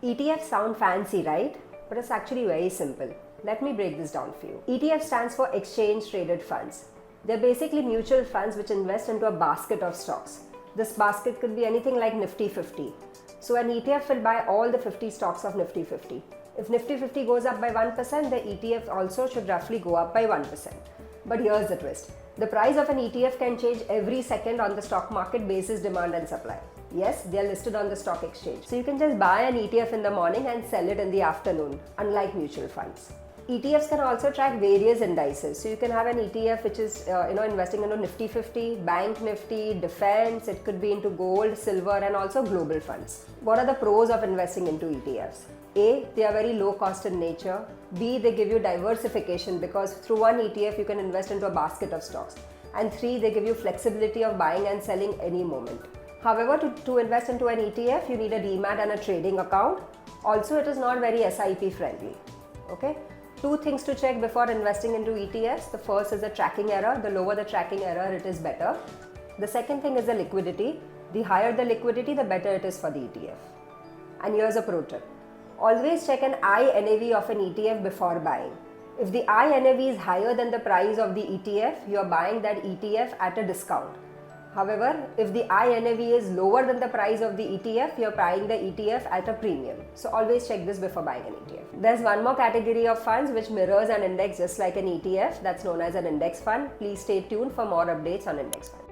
ETFs sound fancy, right? But it's actually very simple. Let me break this down for you. ETF stands for exchange traded funds. They're basically mutual funds which invest into a basket of stocks. This basket could be anything like Nifty 50. So an ETF will buy all the 50 stocks of Nifty 50. If Nifty 50 goes up by 1%, the ETF also should roughly go up by 1%. But here's the twist. The price of an ETF can change every second on the stock market basis demand and supply. Yes, they are listed on the stock exchange. So you can just buy an ETF in the morning and sell it in the afternoon, unlike mutual funds. ETFs can also track various indices. So you can have an ETF which is investing into Nifty 50, Bank Nifty, Defense, it could be into gold, silver and also global funds. What are the pros of investing into ETFs? A, they are very low cost in nature. B, they give you diversification because through one ETF you can invest into a basket of stocks. And 3, they give you flexibility of buying and selling any moment. However, to invest into an ETF, you need a demat and a trading account. Also, it is not very SIP friendly. Okay? 2 things to check before investing into ETFs. The first is the tracking error. The lower the tracking error, it is better. The second thing is the liquidity. The higher the liquidity, the better it is for the ETF. And here's a pro tip. Always check an INAV of an ETF before buying. If the INAV is higher than the price of the ETF, you are buying that ETF at a discount. However, if the INAV is lower than the price of the ETF, you are buying the ETF at a premium. So always check this before buying an ETF. There's one more category of funds which mirrors an index just like an ETF, that's known as an index fund. Please stay tuned for more updates on index funds.